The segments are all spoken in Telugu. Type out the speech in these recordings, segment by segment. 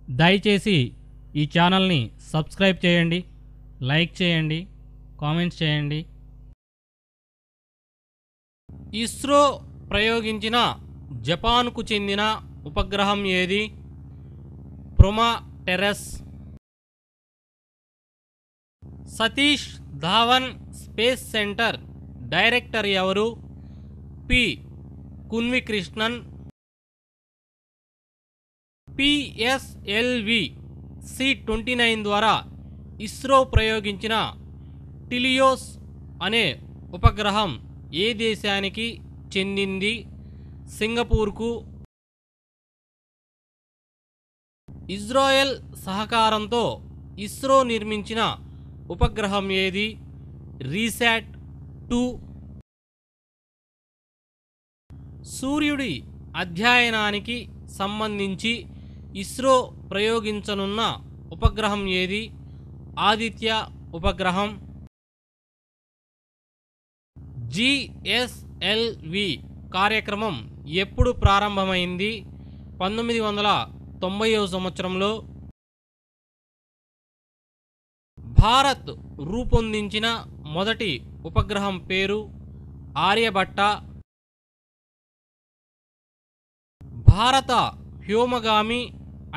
దయచేసి ఈ ఛానల్ని సబ్స్క్రైబ్ చేయండి, లైక్ చేయండి, కామెంట్స్ చేయండి. ఇస్రో ప్రయోగించిన జపాన్కు చెందిన ఉపగ్రహం ఏది? ప్రొమాటెరస్. Satish Dhawan space centre director ఎవరు? పి. కున్వికృష్ణన్. పిఎస్ఎల్వి C-29 ద్వారా ఇస్రో ప్రయోగించిన టిలియోస్ అనే ఉపగ్రహం ఏ దేశానికి చెందింది? సింగపూర్కు. ఇజ్రాయెల్ సహకారంతో ఇస్రో నిర్మించిన ఉపగ్రహం ఏది? రీశాట్-2. సూర్యుడి అధ్యయనానికి సంబంధించి ఇస్రో ప్రయోగించనున్న ఉపగ్రహం ఏది? ఆదిత్య ఉపగ్రహం. జిఎస్ఎల్వి కార్యక్రమం ఎప్పుడు ప్రారంభమైంది? 1990వ సంవత్సరంలో. భారత్ రూపొందించిన మొదటి ఉపగ్రహం పేరు? ఆర్యభట్ట. భారత వ్యోమగామి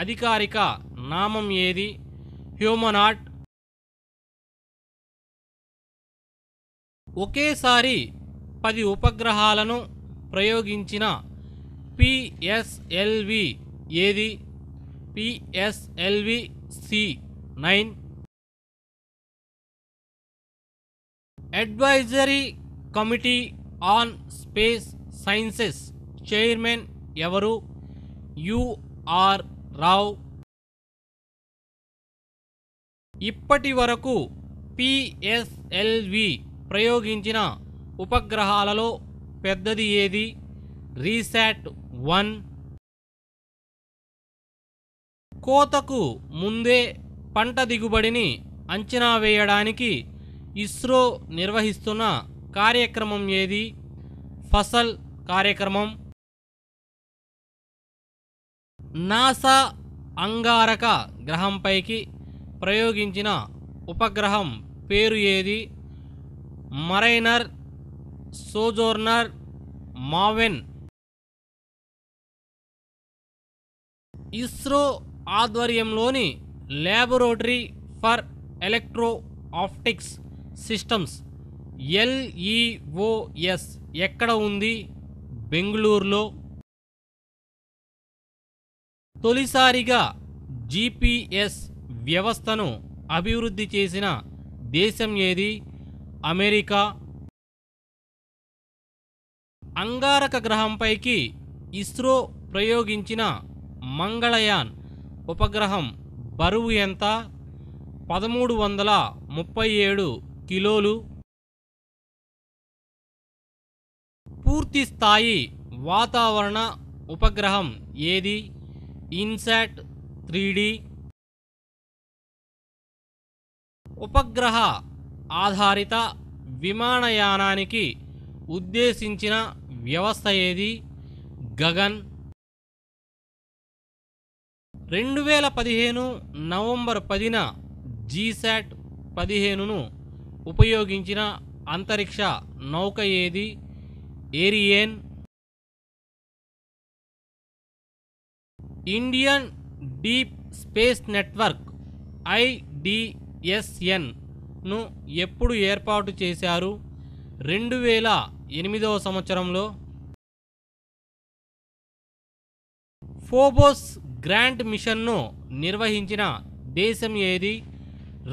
అధికారిక నామం ఏది? హ్యూమనాట్. ఒకేసారి 10 ఉపగ్రహాలను ప్రయోగించిన పిఎస్ఎల్వి ఏది? PSLV C-9. Advisory committee on space sciences chairman ఎవరు? యుఆర్ రావ్. ఇప్పటి వరకు పిఎస్ఎల్వి ప్రయోగించిన ఉపగ్రహాలలో పెద్దది ఏది? రీశాట్-1. కోతకు ముందే పంట దిగుబడిని అంచనా వేయడానికి ఇస్రో నిర్వహిస్తున్న కార్యక్రమం ఏది? ఫసల్ కార్యక్రమం. నాసా అంగారక గ్రహంపైకి ప్రయోగించిన ఉపగ్రహం పేరు ఏది? మరైనర్, సోజోర్నర్, మావెన్. ఇస్రో ఆధ్వర్యంలోని laboratory for electro optics systems LEOS ఎక్కడ ఉంది? బెంగళూరులో. తొలిసారిగా GPS వ్యవస్థను అభివృద్ధి చేసిన దేశం ఏది? అమెరికా. అంగారక గ్రహంపైకి ఇస్రో ప్రయోగించిన మంగళయాన్ ఉపగ్రహం బరువు ఎంత? 1337 కిలోలు. పూర్తిస్థాయి వాతావరణ ఉపగ్రహం ఏది? ఇన్సాట్-3D. ఉపగ్రహ ఆధారిత విమానయానానికి ఉద్దేశించిన వ్యవస్థ ఏది? గగన్. 2015 నవంబర్ 10న GSAT-15ను ఉపయోగించిన అంతరిక్ష నౌక ఏది? ఏరియన్. ఇండియన్ డీప్ స్పేస్ నెట్వర్క్ IDSN-ను ఎప్పుడు ఏర్పాటు చేశారు? 2008వ సంవత్సరంలో. ఫోబోస్ గ్రాంట్ మిషన్ను నిర్వహించిన దేశం ఏది?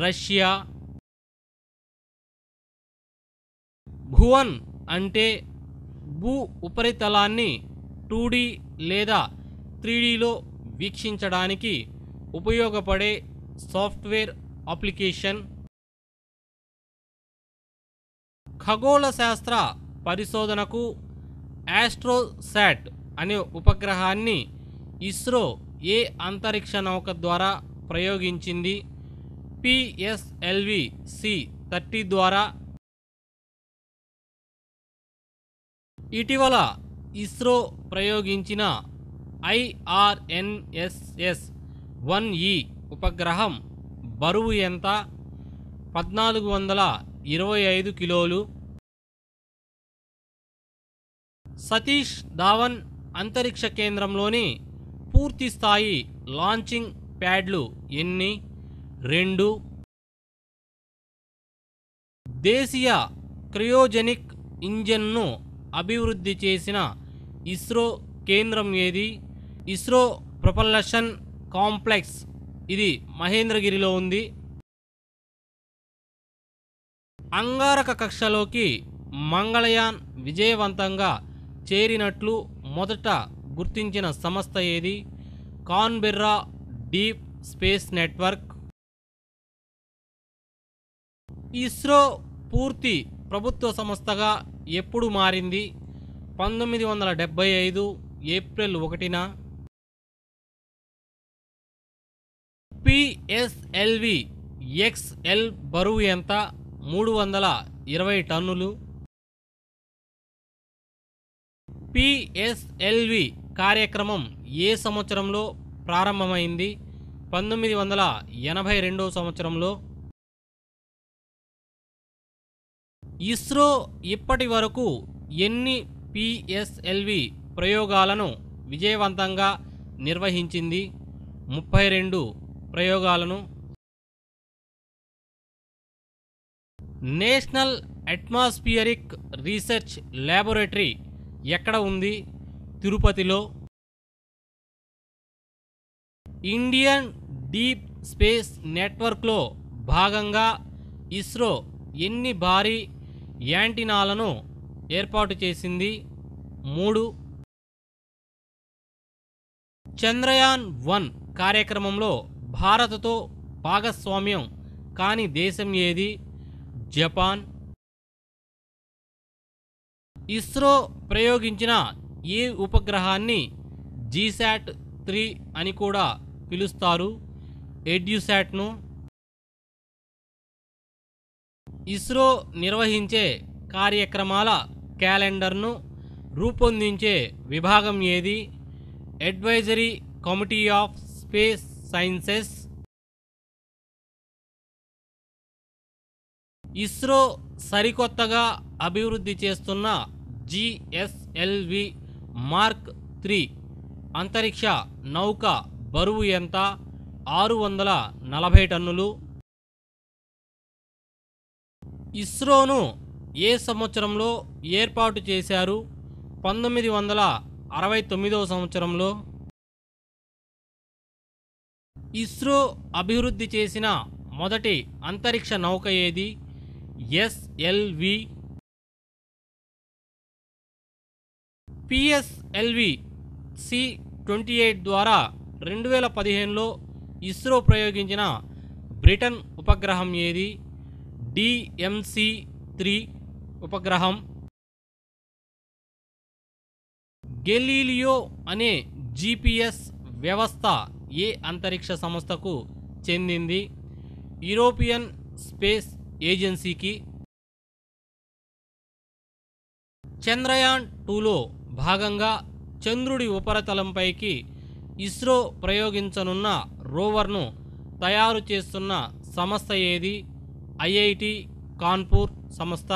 రష్యా. భువన్ అంటే భూ ఉపరితలాన్ని 2D లేదా 3Dలో వీక్షించడానికి ఉపయోగపడే సాఫ్ట్వేర్ అప్లికేషన్. ఖగోళ శాస్త్ర పరిశోధనకు ఆస్ట్రోసాట్ అనే ఉపగ్రహాన్ని ఇస్రో ఏ అంతరిక్ష నౌక ద్వారా ప్రయోగించింది? PSLV C-30 ద్వారా. ఇటీవల ఇస్రో ప్రయోగించిన IRNSS 1E ఉపగ్రహం బరువు ఎంత? 1425 కిలోలు. సతీష్ ధావన్ అంతరిక్ష కేంద్రంలోని పూర్తిస్థాయి లాంచింగ్ ప్యాడ్లు ఎన్ని? 2. దేశీయ క్రయోజెనిక్ ఇంజన్ను అభివృద్ధి చేసిన ఇస్రో కేంద్రం ఏది? ఇస్రో ప్రొపల్షన్ కాంప్లెక్స్, ఇది మహేంద్రగిరిలో ఉంది. అంగారక కక్షలోకి మంగళయాన్ విజయవంతంగా చేరినట్లు మొదట గుర్తించిన సంస్థ ఏది? Canberra deep space network. ISRO పూర్తి ప్రభుత్వ సంస్థగా ఎప్పుడు మారింది? 1975 ఏప్రిల్ 1న. పిఎస్ఎల్వి ఎక్స్ఎల్ బరువు ఎంత? 320 టన్నులు. పిఎస్ఎల్వి కార్యక్రమం ఏ సంవత్సరంలో ప్రారంభమైంది? 1982 సంవత్సరంలో. ఇస్రో ఇప్పటి వరకు ఎన్ని పిఎస్ఎల్వి ప్రయోగాలను విజయవంతంగా నిర్వహించింది? 32 ప్రయోగాలను. నేషనల్ అట్మాస్ఫియరిక్ రీసెర్చ్ ల్యాబొరేటరీ ఎక్కడ ఉంది? తిరుపతిలో. ఇండియన్ డీప్ స్పేస్ నెట్వర్క్లో భాగంగా ఇస్రో ఎన్ని భారీ యాంటీనాలను ఏర్పాటు చేసింది? 3. చంద్రయాన్-1 కార్యక్రమంలో భారత్తో భాగస్వామ్యం కాని దేశం ఏది? జపాన్. ఇస్రో ప్రయోగించిన ఏ ఉపగ్రహాన్ని జీశాట్-3 అని కూడా పిలుస్తారు? ఎడ్యుశాట్ను. ఇస్రో నిర్వహించే కార్యక్రమాల క్యాలెండర్ను రూపొందించే విభాగం ఏది? Advisory committee of space sciences. ISRO సరికొత్తగా అభివృద్ధి చేస్తున్న జిఎస్ఎల్వి మార్క్ 3 అంతరిక్ష నౌక బరువు ఎంత? 640 టన్నులు. ఇస్రోను ఏ సంవత్సరంలో ఏర్పాటు చేశారు? 1969 సంవత్సరంలో. ఇస్రో అభివృద్ధి చేసిన మొదటి అంతరిక్ష నౌక ఏది? ఎస్ఎల్వి. పిఎస్ఎల్వి C-28 ద్వారా 2015లో ఇస్రో ప్రయోగించిన బ్రిటన్ ఉపగ్రహం ఏది? DMC-3 ఉపగ్రహం. గెలీలియో అనే GPS వ్యవస్థ ఏ అంతరిక్ష సంస్థకు చెందింది? యూరోపియన్ స్పేస్ ఏజెన్సీకి. చంద్రయాన్-2లో భాగంగా చంద్రుడి ఉపరితలంపైకి ఇస్రో ప్రయోగించనున్న రోవర్ను తయారు చేస్తున్న సంస్థ ఏది? ఐఐటి కాన్పూర్ సంస్థ.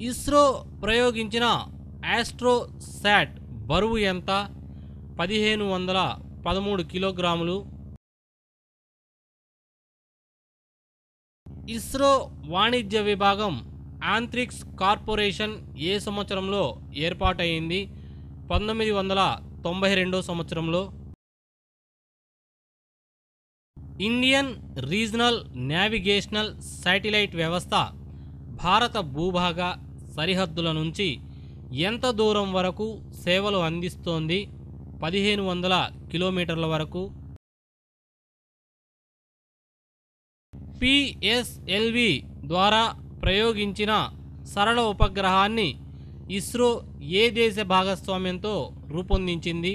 ఇస్రో ప్రయోగించిన ఆస్ట్రోసాట్ బరువు ఎంత? 1513 కిలోగ్రాములు. ఇస్రో వాణిజ్య విభాగం యాంత్రిక్స్ కార్పొరేషన్ ఏ సంవత్సరంలో ఏర్పాటైంది? 1992 సంవత్సరంలో. ఇండియన్ రీజనల్ నావిగేషనల్ శాటిలైట్ వ్యవస్థ భారత భూభాగ సరిహద్దుల నుంచి ఎంత దూరం వరకు సేవలు అందిస్తోంది? 1500 కిలోమీటర్ల వరకు. పిఎస్ఎల్వి ద్వారా ప్రయోగించిన సరళ ఉపగ్రహాన్ని ఇస్రో ఏ దేశ భాగస్వామ్యంతో రూపొందించింది?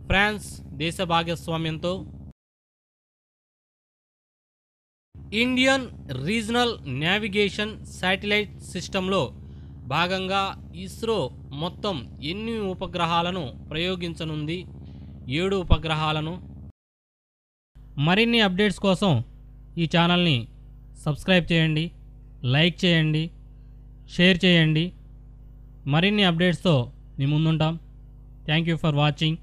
ఫ్రాన్స్ దేశ భాగస్వామ్యంతో. ఇండియన్ రీజనల్ నావిగేషన్ శాటిలైట్ సిస్టంలో భాగంగా ఇస్రో మొత్తం ఎన్ని ఉపగ్రహాలను ప్రయోగించనుంది? 7 ఉపగ్రహాలను. మరిన్ని అప్డేట్స్ కోసం ఈ ఛానల్ని సబ్స్క్రైబ్ చేయండి, లైక్ చేయండి, షేర్ చేయండి. మరిన్ని అప్డేట్స్తో మీ ముందుంటాం. Thank you for watching.